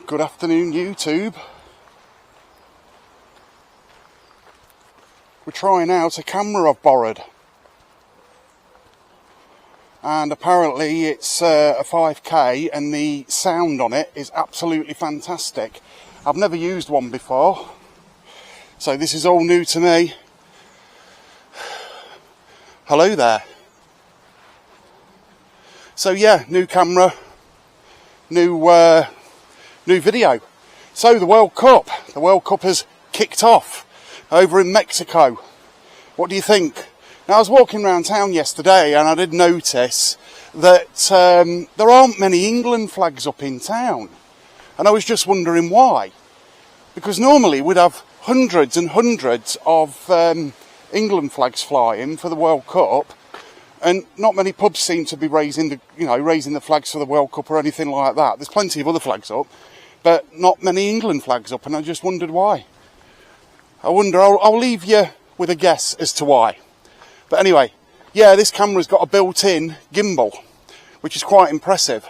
Good afternoon, YouTube. We're trying out a camera I've borrowed. And apparently it's a 5K and the sound on it is absolutely fantastic. I've never used one before, so this is all new to me. Hello there. So yeah, new camera, new video. So the World Cup has kicked off over in Mexico. What do you think? Now, I was walking around town yesterday and I did notice that there aren't many England flags up in town. And I was just wondering why. Because normally we'd have hundreds and hundreds of England flags flying for the World Cup, and not many pubs seem to be raising the flags for the World Cup or anything like that. There's plenty of other flags up, but not many England flags up, and I just wondered why. I'll leave you with a guess as to why. But anyway, yeah, this camera's got a built-in gimbal, which is quite impressive.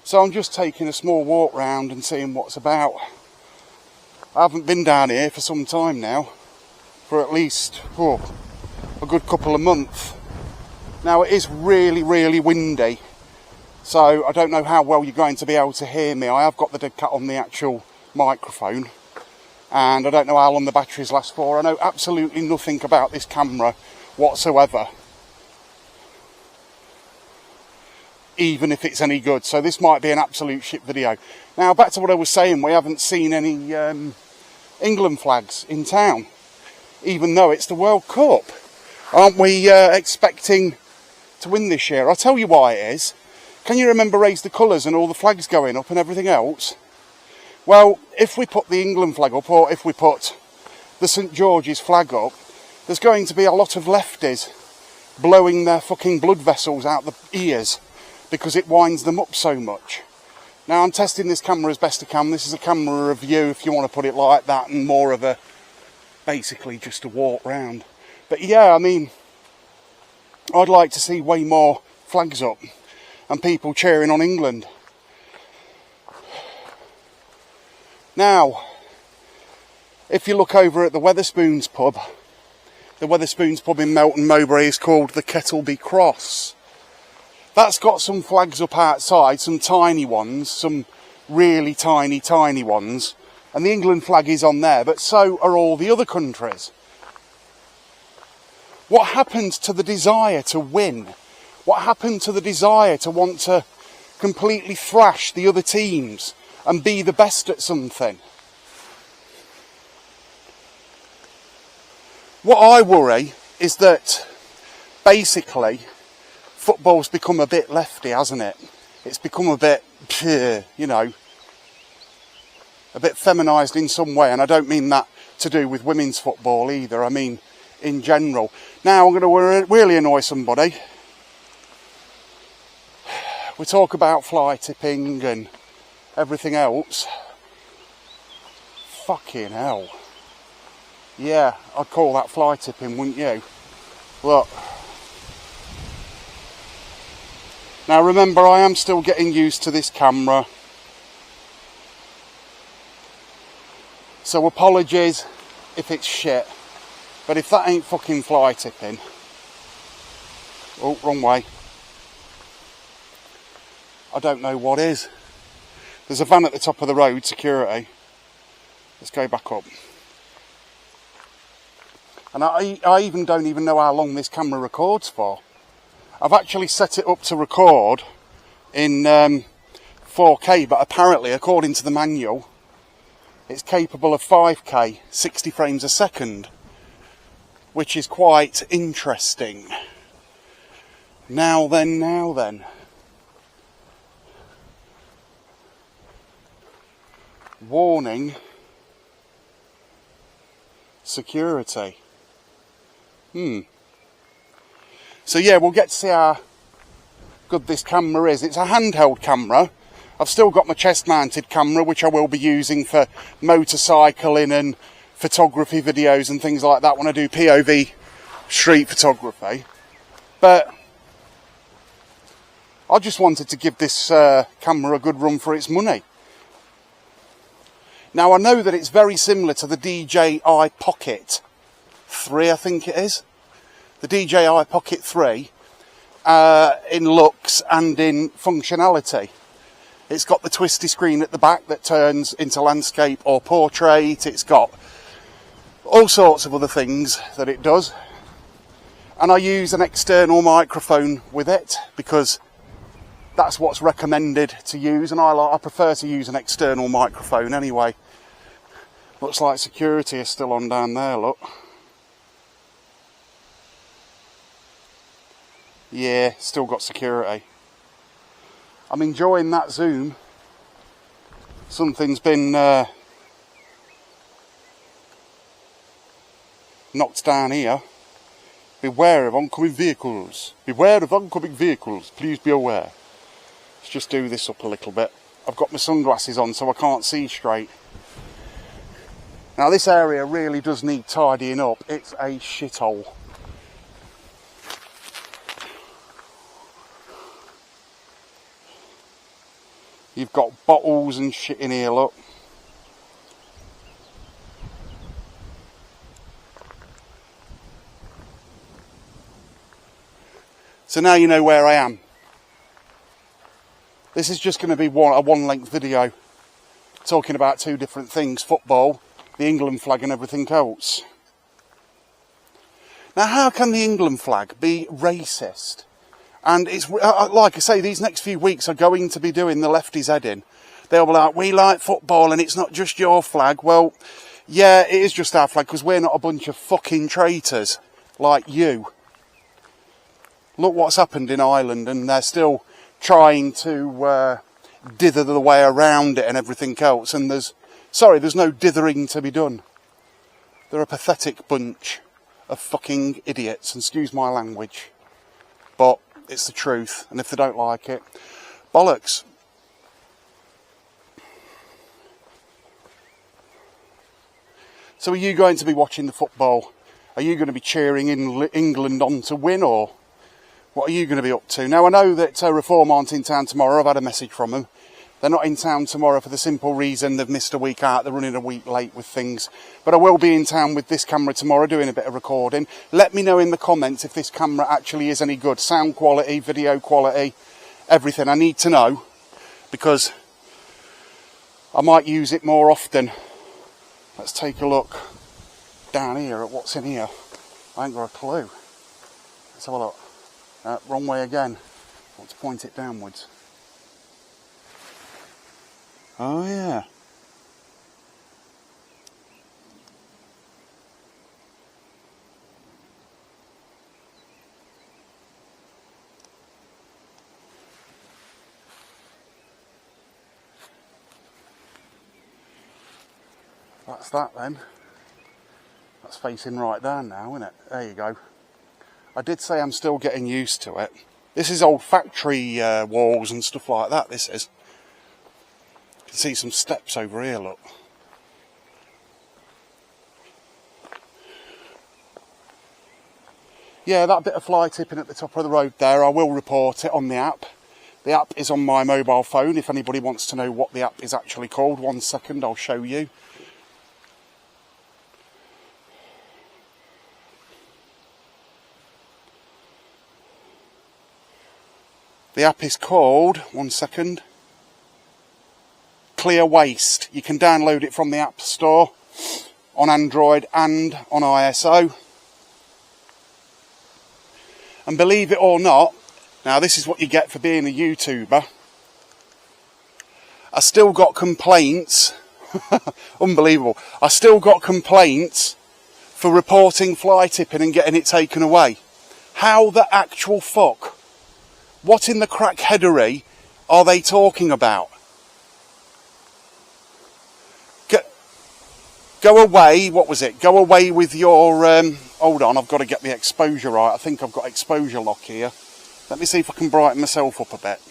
So I'm just taking a small walk round and seeing what's about. I haven't been down here for some time now, for at least a good couple of months. Now it is really, really windy, so I don't know how well you're going to be able to hear me. I have got the dead cat on the actual microphone, and I don't know how long the batteries last for. I know absolutely nothing about this camera whatsoever, even if it's any good. So this might be an absolute shit video. Now back to what I was saying, we haven't seen any England flags in town, even though it's the World Cup. Aren't we expecting to win this year? I'll tell you why it is. Can you remember Raise the Colours and all the flags going up and everything else? Well, if we put the England flag up, or if we put the St George's flag up, there's going to be a lot of lefties blowing their fucking blood vessels out the ears because it winds them up so much. Now, I'm testing this camera as best I can. This is a camera review, if you want to put it like that, and more of a, basically just a walk round. But yeah, I mean, I'd like to see way more flags up and people cheering on England. Now, if you look over at the Wetherspoons pub in Melton Mowbray is called the Kettleby Cross. That's got some flags up outside, some tiny ones, some really tiny ones. And the England flag is on there, but so are all the other countries. What happened to the desire to win? What happened to the desire to want to completely thrash the other teams and be the best at something? What I worry is that basically football's become a bit lefty, hasn't it? It's become a bit, a bit feminised in some way, and I don't mean that to do with women's football either, I mean in general. Now I'm going to really annoy somebody. We talk about fly tipping and everything else. Fucking hell. Yeah, I'd call that fly tipping, wouldn't you? Look. Now remember, I am still getting used to this camera. So apologies if it's shit. But if that ain't fucking fly tipping... Oh, wrong way. I don't know what is. There's a van at the top of the road, security. Let's go back up. And I even don't even know how long this camera records for. I've actually set it up to record in 4K, but apparently, according to the manual, it's capable of 5K, 60 frames a second, which is quite interesting. Now then. Warning. Security. So yeah, we'll get to see how good this camera is. It's a handheld camera. I've still got my chest mounted camera, which I will be using for motorcycling and photography videos and things like that when I do POV street photography. But I just wanted to give this camera a good run for its money. Now I know that it's very similar to the DJI Pocket 3, I think it is. The DJI Pocket 3 in looks and in functionality. It's got the twisty screen at the back that turns into landscape or portrait. It's got all sorts of other things that it does. And I use an external microphone with it because that's what's recommended to use, and I prefer to use an external microphone anyway. Looks like security is still on down there, look. Yeah, still got security. I'm enjoying that zoom. Something's been knocked down here. Beware of oncoming vehicles. Beware of oncoming vehicles. Please be aware. Let's just do this up a little bit. I've got my sunglasses on so I can't see straight. Now this area really does need tidying up. It's a shithole. You've got bottles and shit in here, look. So now you know where I am. This is just going to be a one-length video talking about two different things, football, the England flag and everything else. Now how can the England flag be racist? And it's like I say, these next few weeks are going to be doing the lefties' head in. They'll be like, we like football and it's not just your flag. Well, yeah, it is just our flag because we're not a bunch of fucking traitors like you. Look what's happened in Ireland, and they're still trying to dither the way around it and everything else. And there's no dithering to be done. They're a pathetic bunch of fucking idiots, and excuse my language. But it's the truth, and if they don't like it, bollocks. So are you going to be watching the football? Are you going to be cheering England on to win, or what are you going to be up to? Now I know that Reform aren't in town tomorrow. I've had a message from them. They're not in town tomorrow for the simple reason they've missed a week out. They're running a week late with things. But I will be in town with this camera tomorrow doing a bit of recording. Let me know in the comments if this camera actually is any good. Sound quality, video quality, everything. I need to know because I might use it more often. Let's take a look down here at what's in here. I ain't got a clue. Let's have a look. Wrong way again. I want to point it downwards. Oh yeah. That's that then. That's facing right down now, isn't it? There you go. I did say I'm still getting used to it. This is old factory walls and stuff like that, this is. You can see some steps over here, look. Yeah, that bit of fly tipping at the top of the road there, I will report it on the app. The app is on my mobile phone. If anybody wants to know what the app is actually called, 1 second, I'll show you. The app is called, 1 second, Clear Waste. You can download it from the App Store on Android and on ISO. And believe it or not, now this is what you get for being a YouTuber. I still got complaints, unbelievable, I still got complaints for reporting fly tipping and getting it taken away. How the actual fuck? What in the crackheadery are they talking about? Go away, what was it? Go away with your, hold on, I've got to get the exposure right. I think I've got exposure lock here. Let me see if I can brighten myself up a bit.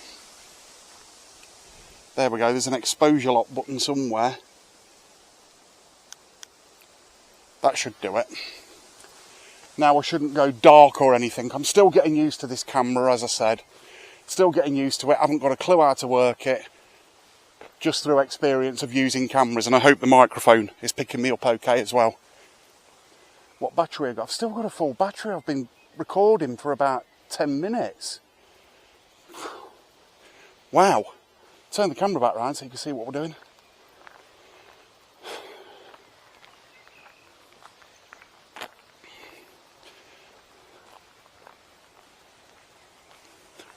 There we go, there's an exposure lock button somewhere. That should do it. Now I shouldn't go dark or anything. I'm still getting used to this camera, as I said. Still getting used to it, haven't got a clue how to work it, just through experience of using cameras, and I hope the microphone is picking me up okay as well. What battery I've got? I've still got a full battery. I've been recording for about 10 minutes. Wow. Turn the camera back round so you can see what we're doing.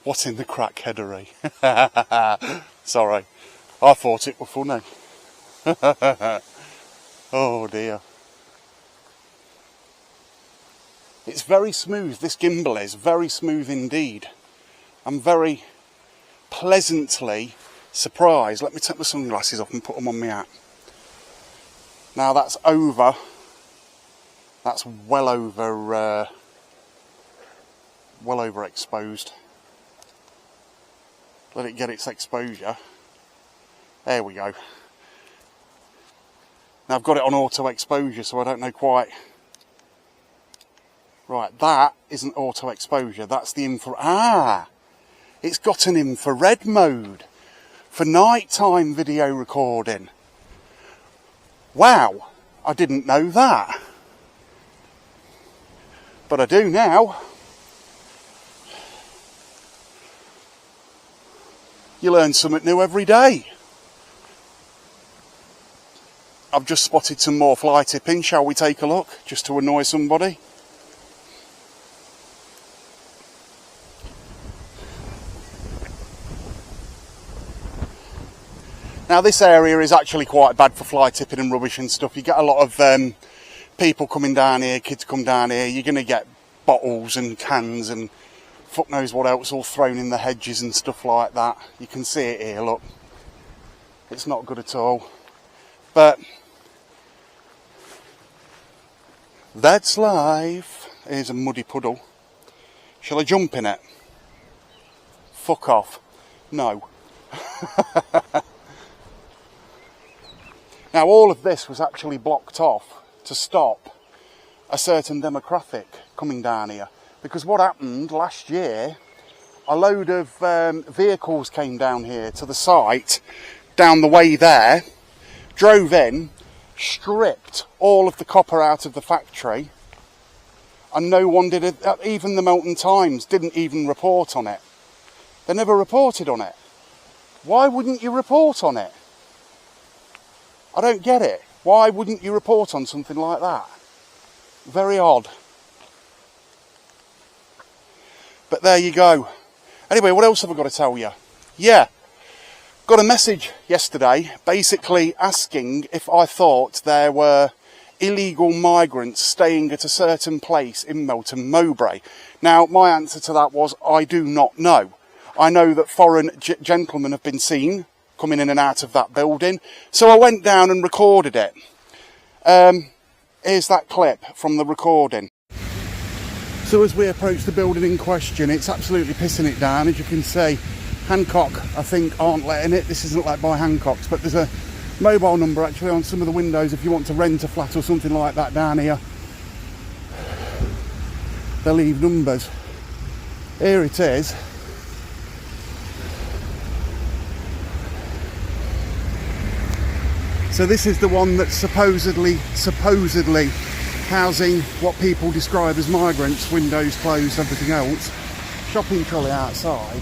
What's in the crackheadery? Sorry, I thought it was funny. Oh dear. It's very smooth, this gimbal is very smooth indeed. I'm very pleasantly surprised. Let me take my sunglasses off and put them on my hat. Now that's well over exposed. Let it get its exposure. There we go. Now I've got it on auto exposure, so I don't know quite. Right, that isn't auto exposure, that's the infrared. Ah! It's got an infrared mode for nighttime video recording. Wow, I didn't know that. But I do now. You learn something new every day. I've just spotted some more fly tipping. Shall we take a look, just to annoy somebody? Now this area is actually quite bad for fly tipping and rubbish and stuff. You get a lot of people coming down here, kids come down here. You're going to get bottles and cans and fuck knows what else all thrown in the hedges and stuff like that. You can see it here, look. It's not good at all. But that's life. Here's a muddy puddle. Shall I jump in it? Fuck off. No. Now all of this was actually blocked off to stop a certain demographic coming down here. Because what happened last year, a load of vehicles came down here to the site, down the way there, drove in, stripped all of the copper out of the factory, and no one did it. Even the Melton Times didn't even report on it. They never reported on it. Why wouldn't you report on it? I don't get it. Why wouldn't you report on something like that? Very odd. But there you go. Anyway, what else have I got to tell you? Yeah, got a message yesterday basically asking if I thought there were illegal migrants staying at a certain place in Melton Mowbray. Now, my answer to that was, I do not know. I know that foreign gentlemen have been seen coming in and out of that building, so I went down and recorded it. Here's that clip from the recording. So as we approach the building in question, it's absolutely pissing it down. As you can see, Hancock, I think, aren't letting it. This isn't let by Hancock's, but there's a mobile number actually on some of the windows if you want to rent a flat or something like that down here. They leave numbers. Here it is. So this is the one that's supposedly housing what people describe as migrants, windows closed, everything else. Shopping trolley outside.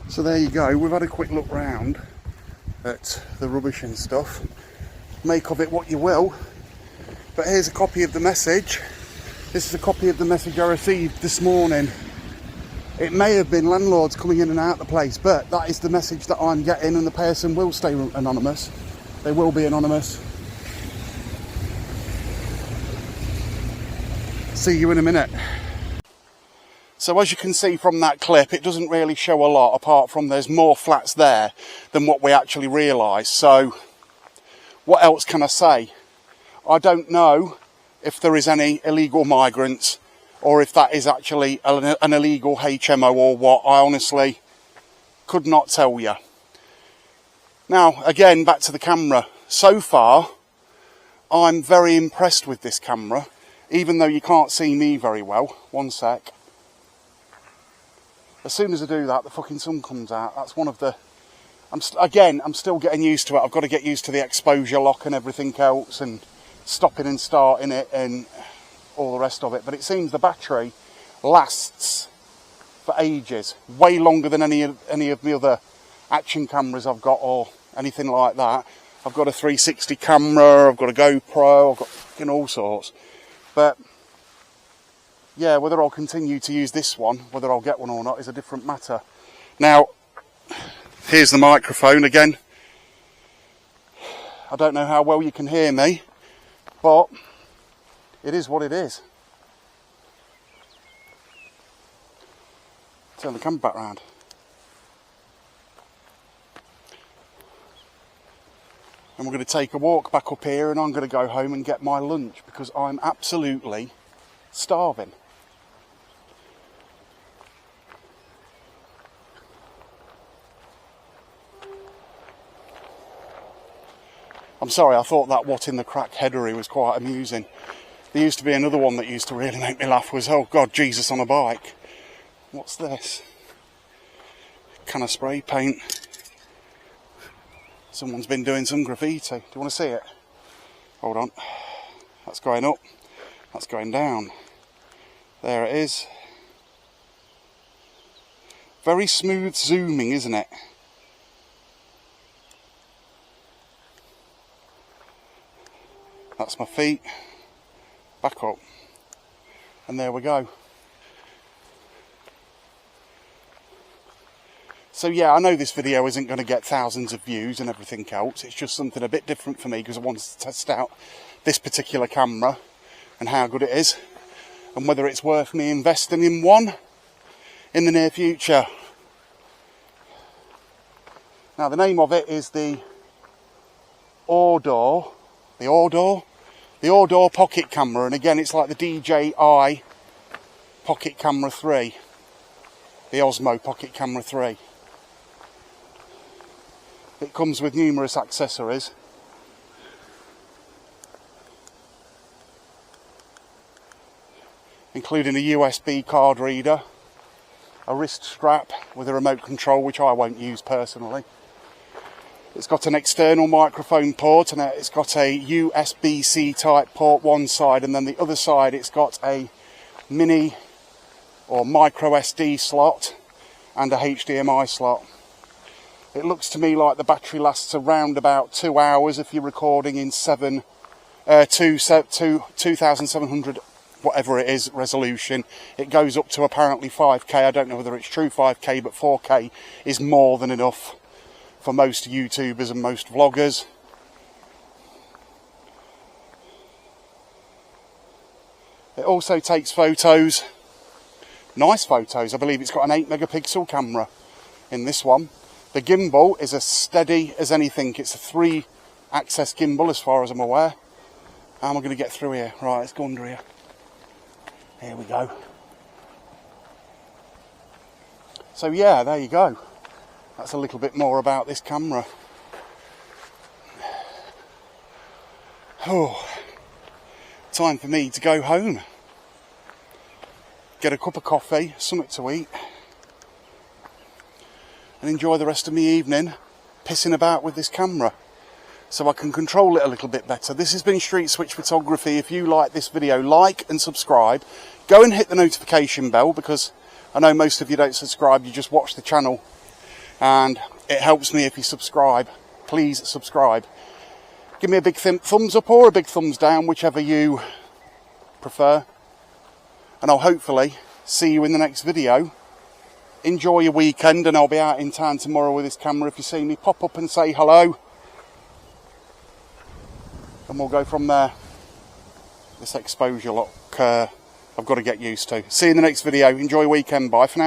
So there you go, we've had a quick look round at the rubbish and stuff. Make of it what you will. But here's a copy of the message. This is a copy of the message I received this morning. It may have been landlords coming in and out the place, but that is the message that I'm getting, and the person will stay anonymous. They will be anonymous. See you in a minute. So as you can see from that clip, it doesn't really show a lot, apart from there's more flats there than what we actually realise. So what else can I say? I don't know if there is any illegal migrants, or if that is actually an illegal HMO or what. I honestly could not tell you. Now, again, back to the camera. So far, I'm very impressed with this camera, even though you can't see me very well. One sec. As soon as I do that, the fucking sun comes out. That's one of the... I'm still getting used to it. I've got to get used to the exposure lock and everything else, and stopping and starting it and all the rest of it. But it seems the battery lasts for ages, way longer than any of the other action cameras I've got or anything like that. I've got a 360 camera, I've got a GoPro, I've got fucking all sorts. But yeah, whether I'll continue to use this one, whether I'll get one or not, is a different matter. Now, here's the microphone again. I don't know how well you can hear me, but it is what it is. Turn the camera back round. And we're going to take a walk back up here, and I'm going to go home and get my lunch because I'm absolutely starving. I'm sorry, I thought that what in the crack headery was quite amusing. There used to be another one that used to really make me laugh, was, oh God, Jesus on a bike. What's this? Can of spray paint. Someone's been doing some graffiti. Do you want to see it? Hold on. That's going up. That's going down. There it is. Very smooth zooming, isn't it? That's my feet. Back up. And there we go. So yeah, I know this video isn't going to get thousands of views and everything else. It's just something a bit different for me because I wanted to test out this particular camera and how good it is, and whether it's worth me investing in one in the near future. Now, the name of it is the Ordor Pocket Camera, and again, it's like the DJI Pocket Camera 3, the Osmo Pocket Camera 3. It comes with numerous accessories. Including a USB card reader, a wrist strap with a remote control, which I won't use personally. It's got an external microphone port, and it's got a USB-C type port one side, and then the other side it's got a mini or micro SD slot and a HDMI slot. It looks to me like the battery lasts around about 2 hours if you're recording in 2700 whatever it is resolution. It goes up to apparently 5K. I don't know whether it's true 5K, but 4K is more than enough for most YouTubers and most vloggers. It also takes photos, nice photos. I believe it's got an 8 megapixel camera in this one. The gimbal is as steady as anything. It's a 3-axis gimbal as far as I'm aware. How am I going to get through here? Right, let's go under here. Here we go. So yeah, there you go. That's a little bit more about this camera. Oh, time for me to go home. Get a cup of coffee, something to eat, and enjoy the rest of my evening pissing about with this camera so I can control it a little bit better. This has been Street Switch Photography. If you like this video, like and subscribe. Go and hit the notification bell, because I know most of you don't subscribe, you just watch the channel, and it helps me if you subscribe. Please subscribe. Give me a big thumbs up or a big thumbs down, whichever you prefer, and I'll hopefully see you in the next video. Enjoy your weekend, and I'll be out in town tomorrow with this camera. If you see me, pop up and say hello, and we'll go from there. This exposure lock I've got to get used to. See you in the next video. Enjoy your weekend. Bye for now.